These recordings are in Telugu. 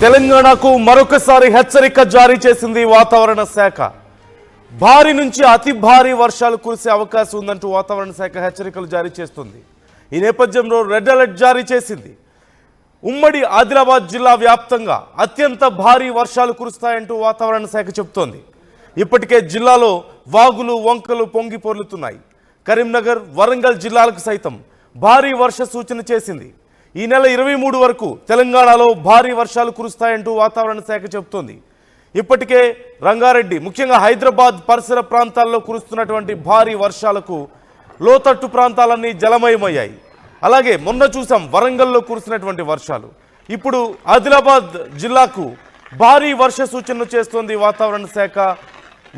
తెలంగాణకు మరొకసారి హెచ్చరిక జారీ చేసింది వాతావరణ శాఖ. భారీ నుంచి అతి భారీ వర్షాలు కురిసే అవకాశం ఉందంటూ వాతావరణ శాఖ హెచ్చరికలు జారీ చేస్తుంది. ఈ నేపథ్యంలో రెడ్ అలర్ట్ జారీ చేసింది. ఉమ్మడి ఆదిలాబాద్ జిల్లా వ్యాప్తంగా అత్యంత భారీ వర్షాలు కురుస్తాయంటూ వాతావరణ శాఖ చెబుతోంది. ఇప్పటికే జిల్లాలో వాగులు వంకలు పొంగి పొర్లుతున్నాయి. కరీంనగర్, వరంగల్ జిల్లాలకు సైతం భారీ వర్ష సూచన చేసింది. ఈ నెల 23 వరకు తెలంగాణలో భారీ వర్షాలు కురుస్తాయంటూ వాతావరణ శాఖ చెబుతోంది. ఇప్పటికే రంగారెడ్డి, ముఖ్యంగా హైదరాబాద్ పరిసర ప్రాంతాల్లో కురుస్తున్నటువంటి భారీ వర్షాలకు లోతట్టు ప్రాంతాలన్నీ జలమయమయ్యాయి. అలాగే మొన్న చూసాం వరంగల్లో కురుస్తున్నటువంటి వర్షాలు. ఇప్పుడు ఆదిలాబాద్ జిల్లాకు భారీ వర్ష సూచనలు చేస్తోంది వాతావరణ శాఖ.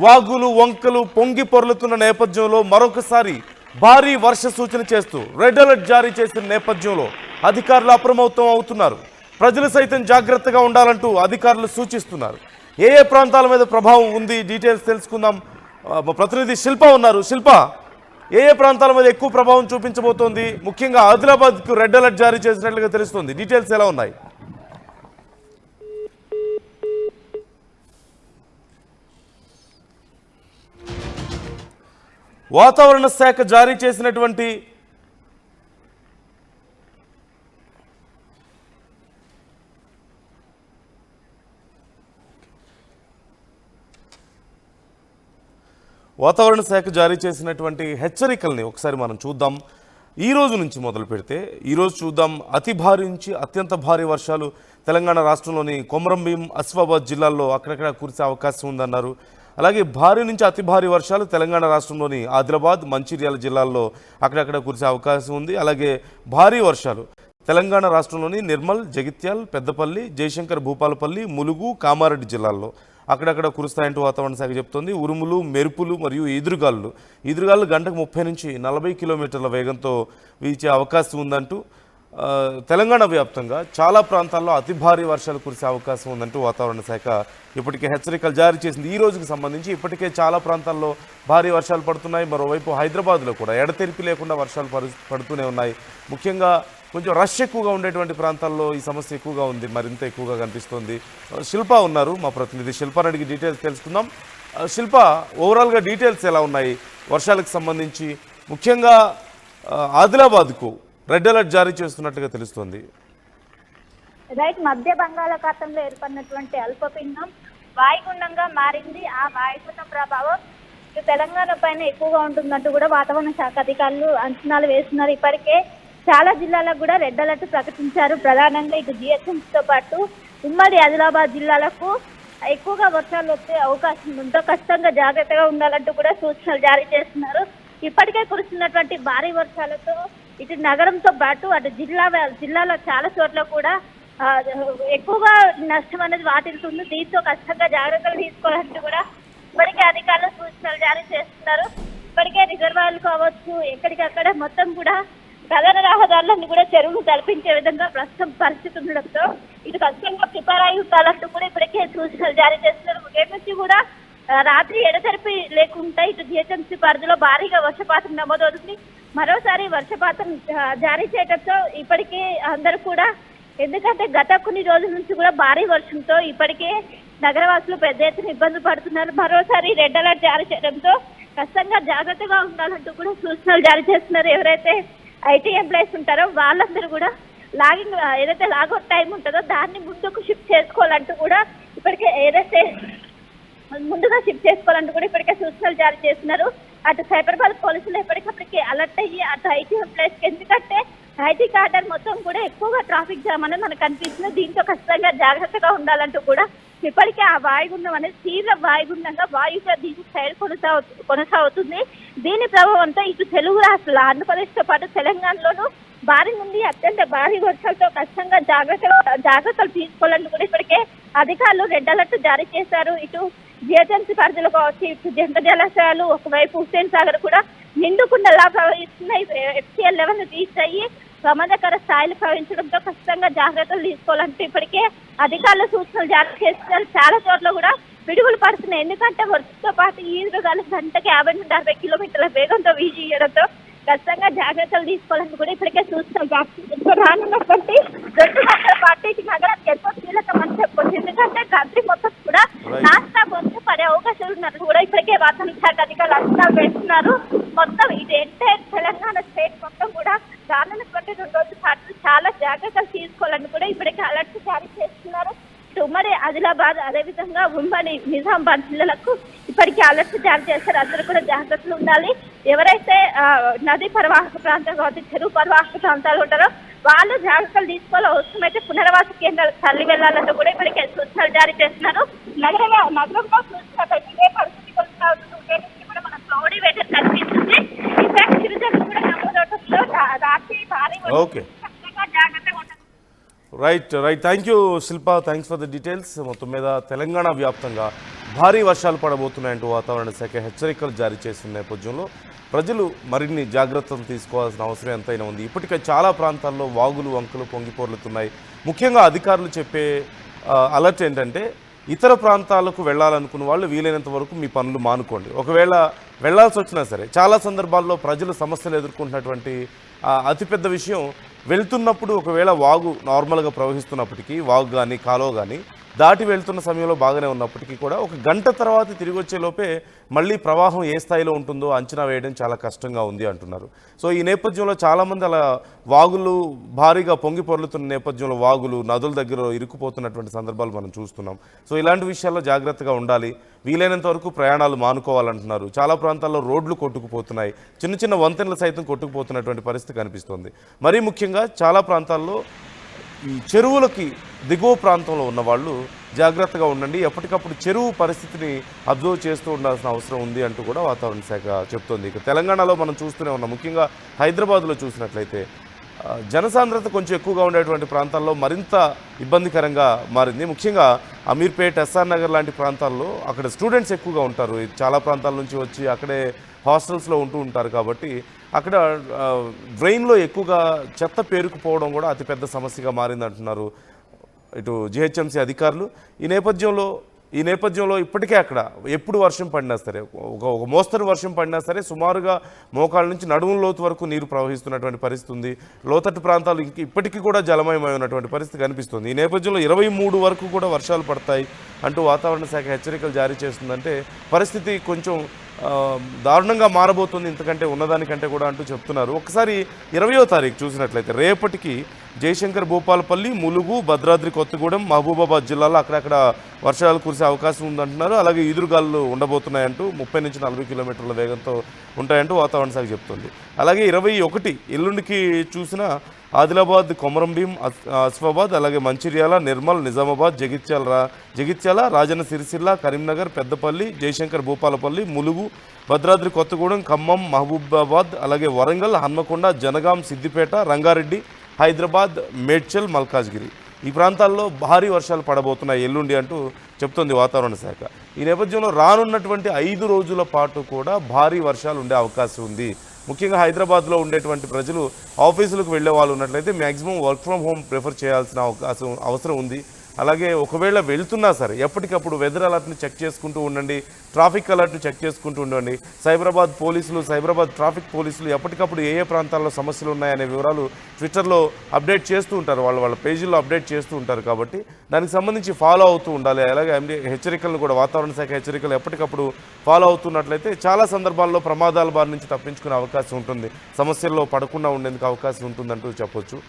వాగులు వంకలు పొంగి పొర్లుతున్న నేపథ్యంలో మరొకసారి భారీ వర్ష సూచన చేస్తూ రెడ్ అలర్ట్ జారీ చేసిన నేపథ్యంలో అధికారులు అప్రమత్తం అవుతున్నారు. ప్రజలు సైతం జాగ్రత్తగా ఉండాలంటూ అధికారులు సూచిస్తున్నారు. ఏ ఏ ప్రాంతాల మీద ప్రభావం ఉంది, డీటెయిల్స్ తెలుసుకుందాం. ప్రతినిధి శిల్ప ఉన్నారు. శిల్ప, ఏ ఏ ప్రాంతాల మీద ఎక్కువ ప్రభావం చూపించబోతోంది? ముఖ్యంగా ఆదిలాబాద్కు రెడ్ అలర్ట్ జారీ చేసినట్లుగా తెలుస్తోంది. డీటెయిల్స్ ఎలా ఉన్నాయి? వాతావరణ శాఖ జారీ చేసినటువంటి హెచ్చరికల్ని ఒకసారి మనం చూద్దాం. ఈ రోజు నుంచి మొదలు పెడితే ఈరోజు చూద్దాం. అతి భారీ నుంచి అత్యంత భారీ వర్షాలు తెలంగాణ రాష్ట్రంలోని కొమరంభీం, ఆసిఫాబాద్ జిల్లాల్లో అక్కడక్కడ కురిసే అవకాశం ఉందన్నారు. అలాగే భారీ నుంచి అతి భారీ వర్షాలు తెలంగాణ రాష్ట్రంలోని ఆదిలాబాద్, మంచిర్యాల జిల్లాల్లో అక్కడక్కడ కురిసే అవకాశం ఉంది. అలాగే భారీ వర్షాలు తెలంగాణ రాష్ట్రంలోని నిర్మల్, జగిత్యాల్, పెద్దపల్లి, జయశంకర్ భూపాలపల్లి, ములుగు, కామారెడ్డి జిల్లాల్లో అక్కడక్కడ కురుస్తాయంటూ వాతావరణ శాఖ చెప్తోంది. ఉరుములు, మెరుపులు మరియు ఈదురుగాలు గంటకు 30 నుంచి 40 కిలోమీటర్ల వేగంతో వీచే అవకాశం ఉందంటూ తెలంగాణ వ్యాప్తంగా చాలా ప్రాంతాల్లో అతి భారీ వర్షాలు కురిసే అవకాశం ఉందంటూ వాతావరణ శాఖ ఇప్పటికే హెచ్చరికలు జారీ చేసింది. ఈ రోజుకి సంబంధించి ఇప్పటికే చాలా ప్రాంతాల్లో భారీ వర్షాలు పడుతున్నాయి. మరోవైపు హైదరాబాద్లో కూడా ఎడతెరిపి లేకుండా వర్షాలు పడుతూనే ఉన్నాయి. ముఖ్యంగా కొంచెం రష్ ఎక్కువగా ఉండేటువంటి ప్రాంతాల్లో ఈ సమస్య ఎక్కువగా ఉంది, మరింత ఎక్కువగా కనిపిస్తోంది. శిల్ప ఉన్నారు, మా ప్రతినిధి శిల్పని అడిగి డీటెయిల్స్ తెలుసుకుందాం. శిల్ప, ఓవరాల్గా డీటెయిల్స్ ఎలా ఉన్నాయి వర్షాలకు సంబంధించి? ముఖ్యంగా ఆదిలాబాద్కు రెడ్ అలర్ట్ జారీ చేస్తున్నట్టుగా తెలుస్తోంది. రైట్, మధ్య బంగాళాఖాతంలో ఏర్పడినటువంటి అల్పపీడనం వాయుగుండంగా మారింది. ఆ వాయుగుండం ప్రభావం తెలంగాణ పైన ఎక్కువగా ఉంటుందంటూ కూడా వాతావరణ శాఖ అధికారులు అంచనాలు వేస్తున్నారు. ఇప్పటికే చాలా జిల్లాలకు కూడా రెడ్ అలర్ట్ ప్రకటించారు. ప్రధానంగా ఇటు జిహెచ్ఎంసీతో పాటు ఉమ్మడి ఆదిలాబాద్ జిల్లాలకు ఎక్కువగా వర్షాలు వచ్చే అవకాశం ఉందో ఖచ్చితంగా జాగ్రత్తగా ఉండాలంటూ కూడా సూచనలు జారీ చేస్తున్నారు. ఇప్పటికే కురుస్తున్నటువంటి భారీ వర్షాలతో ఇటు నగరంతో పాటు అటు జిల్లాలో చాలా చోట్ల కూడా ఎక్కువగా నష్టం అనేది వాటిల్తుంది. దీంతో ఖచ్చితంగా జాగ్రత్తలు తీసుకోవాలంటూ కూడా ఇప్పటికే అధికారులు సూచనలు జారీ చేస్తున్నారు. ఇప్పటికే రిజర్వాయర్లు కావచ్చు, ఎక్కడికక్కడ మొత్తం కూడా ప్రధాన రహదారులన్నీ కూడా చెరువులు తలపించే విధంగా ప్రస్తుతం పరిస్థితి ఉండడంతో ఇటు ఖచ్చితంగా ప్రిపేర్ అయి ఉండాలంటూ కూడా ఇప్పటికే సూచనలు జారీ చేస్తున్నారు. ఉదయం నుంచి కూడా రాత్రి ఎడతెరిపి లేకుండా ఇటు జిహెచ్ఎంసీ పరిధిలో భారీగా వర్షపాతం నమోదవుతుంది. మరోసారి వర్షపాతం జారీ చేయడంతో ఇప్పటికే అందరూ కూడా, ఎందుకంటే గత కొన్ని రోజుల నుంచి కూడా భారీ వర్షంతో ఇప్పటికే నగరవాసులు పెద్ద ఎత్తున ఇబ్బందులు పడుతున్నారు. మరోసారి రెడ్ అలర్ట్ జారీ చేయడంతో ఖచ్చితంగా జాగ్రత్తగా ఉండాలంటూ కూడా సూచనలు జారీ చేస్తున్నారు. ఎవరైతే ఐటీ ఎంప్లాయీస్ ఉంటారో వాళ్ళందరూ కూడా ఏదైతే లాగౌట్ టైం ఉంటుందో దాన్ని ముందుకు షిఫ్ట్ చేసుకోవాలంటూ కూడా ఇప్పటికే ముందుగా షిఫ్ట్ చేసుకోవాలంటూ కూడా ఇప్పటికే సూచనలు జారీ చేస్తున్నారు. అటు సైబరాబాద్ పోలీసులు ఎప్పటికప్పటికి అలర్ట్ అయ్యి అటు ఐటీ ఎంప్లాయీస్కి, ఎందుకంటే ఐటీ కార్డర్ మొత్తం కూడా ఎక్కువగా ట్రాఫిక్ జామ్ అనేది మనకు కనిపిస్తుంది. దీంతో ఖచ్చితంగా జాగ్రత్తగా ఉండాలంటూ కూడా ఇప్పటికే ఆ వాయుగుండం అనేది తీవ్ర వాయుగుండంగా వాయుగా దీని సైడ్ కొనసాగుతుంది. దీని ప్రభావంతో ఇటు తెలుగు రాష్ట్రాలు ఆంధ్రప్రదేశ్తో పాటు తెలంగాణలోనూ భారీ నుండి అత్యంత భారీ వర్షాలతో ఖచ్చితంగా జాగ్రత్తలు తీసుకోవాలంటూ కూడా ఇప్పటికే అధికారులు రెడ్ అలర్ట్ జారీ చేశారు. ఇటు జిహెచ్ఎంసీ పరిధిలో కావచ్చు, ఇటు జంట జలాశయాలు, ఒకవైపు హుస్సేన్ సాగర్ కూడా నిండుకుండలా ప్రవహిస్తున్నాయి. FCL లెవెల్ రీచ్ అయ్యి ప్రమాదకర స్థాయిలు ప్రవహించడంతో ఖచ్చితంగా జాగ్రత్తలు తీసుకోవాలంటే ఇప్పటికే అధికారుల సూచనలు జారీ చేస్తున్నారు. చాలా చోట్ల కూడా పిడుగులు పడుతున్నాయి. ఎందుకంటే వర్షంతో పాటు ఈదురుగాలు గంటకి 50 నుండి 60 కిలోమీటర్ల వేగంతో వీచడంతో ఖచ్చితంగా జాగ్రత్తలు తీసుకోవాలని కూడా ఇప్పటికే సూచనలు రానున్నటువంటి 2 గంటల పాటు నగరానికి ఎంతో కీలకమని చెప్పొచ్చు. వాతావరణ శాఖ అధికారులు అంచనా వేస్తున్నారు. మొత్తం ఇది ఎంటైర్ తెలంగాణ స్టేట్ మొత్తం కూడా రానున్నటువంటి 2 రోజుల పాటు చాలా జాగ్రత్తలు తీసుకోవాలని కూడా ఇప్పటికే అలర్ట్ జారీ చేస్తున్నారు. ఉమ్మడి ఆదిలాబాద్ అదేవిధంగా ఉమ్మడి నిజామాబాద్ జిల్లాలకు ఇప్పటికీ అలర్ట్ జారీ చేశారు. అందరూ కూడా జాగ్రత్తలు ఉండాలి. ఎవరైతే నదీ పరివాహక ప్రాంతాలు కావచ్చు, చెరువు పరివాహక ప్రాంతాలు ఉంటారో వాళ్ళు జాగ్రత్తలు తీసుకోవాలి. అవసరమైతే పునరావాస కేంద్రాలకు తరలి వెళ్లాలంటూ కూడా ఇప్పటికే సూచనలు జారీ చేస్తున్నారు. నగరంలో చూసినట్లయితే ఇదే పరిస్థితి కొనసాగుతుంది. కూడా మన క్లౌడీ వెదర్ కనిపిస్తుంది. ఇన్ఫాక్ట్ చిరుజల్లు కూడా నమోదవడంతో రాత్రి భారీ జాగ్రత్తగా ఉంటుంది. Right thank you Shilpa, thanks for the details. మొత్తం మీద తెలంగాణ వ్యాప్తంగా భారీ వర్షాలు పడబోతున్నాయంటూ వాతావరణ శాఖ హెచ్చరికలు జారీ చేసిన నేపథ్యంలో ప్రజలు మరిన్ని జాగ్రత్తలు తీసుకోవాల్సిన అవసరం ఎంతైనా ఉంది. ఇప్పటికే చాలా ప్రాంతాల్లో వాగులు వంకలు పొంగిపోర్లుతున్నాయి. ముఖ్యంగా అధికారులు చెప్పే అలర్ట్ ఏంటంటే ఇతర ప్రాంతాలకు వెళ్ళాలనుకున్న వాళ్ళు వీలైనంత వరకు మీ పనులు మానుకోండి. ఒకవేళ వెళ్లాల్సి వచ్చినా సరే చాలా సందర్భాల్లో ప్రజలు సమస్యలు ఎదుర్కొంటున్నటువంటి అతిపెద్ద విషయం వెళ్తున్నప్పుడు ఒకవేళ వాగు నార్మల్గా ప్రవహిస్తున్నప్పటికీ వాగు కానీ కాలువ కానీ దాటి వెళ్తున్న సమయంలో బాగానే ఉన్నప్పటికీ కూడా ఒక గంట తర్వాత తిరిగి వచ్చే లోపే మళ్ళీ ప్రవాహం ఏ స్థాయిలో ఉంటుందో అంచనా వేయడం చాలా కష్టంగా ఉంది అంటున్నారు. సో ఈ నేపథ్యంలో చాలామంది అలా వాగులు భారీగా పొంగి పొర్లుతున్న నేపథ్యంలో వాగులు నదుల దగ్గర ఇరుక్కుపోతున్నటువంటి సందర్భాలు మనం చూస్తున్నాం. సో ఇలాంటి విషయాల్లో జాగ్రత్తగా ఉండాలి. వీలైనంత వరకు ప్రయాణాలు మానుకోవాలంటున్నారు. చాలా ప్రాంతాల్లో రోడ్లు కొట్టుకుపోతున్నాయి. చిన్న చిన్న వంతెనలు సైతం కొట్టుకుపోతున్నటువంటి పరిస్థితి కనిపిస్తోంది. మరీ ముఖ్యంగా చాలా ప్రాంతాల్లో ఈ చెరువులకి దిగువ ప్రాంతంలో ఉన్న వాళ్ళు జాగ్రత్తగా ఉండండి. ఎప్పటికప్పుడు చెరువు పరిస్థితిని అబ్జర్వ్ చేస్తూ ఉండాల్సిన అవసరం ఉంది అంటూ కూడా వాతావరణ శాఖ చెప్తోంది. ఇక తెలంగాణలో మనం చూస్తూనే ఉన్నాం. ముఖ్యంగా హైదరాబాద్లో చూసినట్లయితే జనసాంద్రత కొంచెం ఎక్కువగా ఉండేటువంటి ప్రాంతాల్లో మరింత ఇబ్బందికరంగా మారింది. ముఖ్యంగా అమీర్పేట్, ఎస్ఆర్ నగర్ లాంటి ప్రాంతాల్లో అక్కడ స్టూడెంట్స్ ఎక్కువగా ఉంటారు. చాలా ప్రాంతాల నుంచి వచ్చి అక్కడే హాస్టల్స్లో ఉంటూ ఉంటారు. కాబట్టి అక్కడ డ్రైన్లో ఎక్కువగా చెత్త పేరుకుపోవడం కూడా అతిపెద్ద సమస్యగా మారిందంటున్నారు ఇటు జిహెచ్ఎంసీ అధికారులు. ఈ నేపథ్యంలో ఇప్పటికే అక్కడ ఎప్పుడు వర్షం పడినా సరే ఒక మోస్తరు వర్షం పడినా సరే సుమారుగా మోకాళ్ళ నుంచి నడుముల లోతు వరకు నీరు ప్రవహిస్తున్నటువంటి పరిస్థితి ఉంది. లోతట్టు ప్రాంతాలు ఇప్పటికీ కూడా జలమయమై ఉన్నటువంటి పరిస్థితి కనిపిస్తుంది. ఈ నేపథ్యంలో 23 వరకు కూడా వర్షాలు పడతాయి అంటూ వాతావరణ శాఖ హెచ్చరికలు జారీ చేస్తుందంటే పరిస్థితి కొంచెం దారుణంగా మారబోతుంది ఇంతకంటే ఉన్నదానికంటే కూడా అంటూ చెప్తున్నారు. ఒకసారి 20వ తారీఖు చూసినట్లయితే రేపటికి జయశంకర్, భూపాలపల్లి, ములుగు, భద్రాద్రి కొత్తగూడెం, మహబూబాబాద్ జిల్లాలో అక్కడక్కడ వర్షాలు కురిసే అవకాశం ఉందంటున్నారు. అలాగే ఈదురుగాలు ఉండబోతున్నాయంటూ 30 నుంచి 40 కిలోమీటర్ల వేగంతో ఉంటాయంటూ వాతావరణ శాఖ చెప్తుంది. అలాగే 21 ఎల్లుండికి చూసిన ఆదిలాబాద్, కొమరంభీం, ఆసిఫాబాద్, అలాగే మంచిర్యాల, నిర్మల్, నిజామాబాద్, జగిత్యాల, రాజన్న సిరిసిల్ల, కరీంనగర్, పెద్దపల్లి, జయశంకర్, భూపాలపల్లి, ములుగు, భద్రాద్రి కొత్తగూడెం, ఖమ్మం, మహబూబాబాద్, అలాగే వరంగల్, హన్మకొండ, జనగాం, సిద్దిపేట, రంగారెడ్డి, హైదరాబాద్, మేడ్చల్, మల్కాజ్గిరి ఈ ప్రాంతాల్లో భారీ వర్షాలు పడబోతున్నాయి ఎల్లుండి అంటూ చెప్తోంది వాతావరణ శాఖ. ఈ నేపథ్యంలో రానున్నటువంటి 5 రోజుల పాటు కూడా భారీ వర్షాలు ఉండే అవకాశం ఉంది. ముఖ్యంగా హైదరాబాద్లో ఉండేటువంటి ప్రజలు ఆఫీసులకు వెళ్ళే వాళ్ళు ఉన్నట్లయితే maximum work from home prefer చేయాల్సిన అవసరం ఉంది. అలాగే ఒకవేళ వెళ్తున్నా సరే ఎప్పటికప్పుడు వెదర్ అలర్ట్ని చెక్ చేసుకుంటూ ఉండండి. ట్రాఫిక్ అలర్ట్ని చెక్ చేసుకుంటూ ఉండండి. సైబరాబాద్ ట్రాఫిక్ పోలీసులు ఎప్పటికప్పుడు ఏ ప్రాంతాల్లో సమస్యలు ఉన్నాయనే వివరాలు ట్విట్టర్లో అప్డేట్ చేస్తూ ఉంటారు. వాళ్ళ పేజీల్లో అప్డేట్ చేస్తూ ఉంటారు. కాబట్టి దానికి సంబంధించి ఫాలో అవుతూ ఉండాలి. అలాగే హెచ్చరికలను కూడా వాతావరణ శాఖ హెచ్చరికలు ఎప్పటికప్పుడు ఫాలో అవుతున్నట్లయితే చాలా సందర్భాల్లో ప్రమాదాల బారి నుంచి తప్పించుకునే అవకాశం ఉంటుంది. సమస్యల్లో పడకుండా ఉండేందుకు అవకాశం ఉంటుందంటూ చెప్పొచ్చు.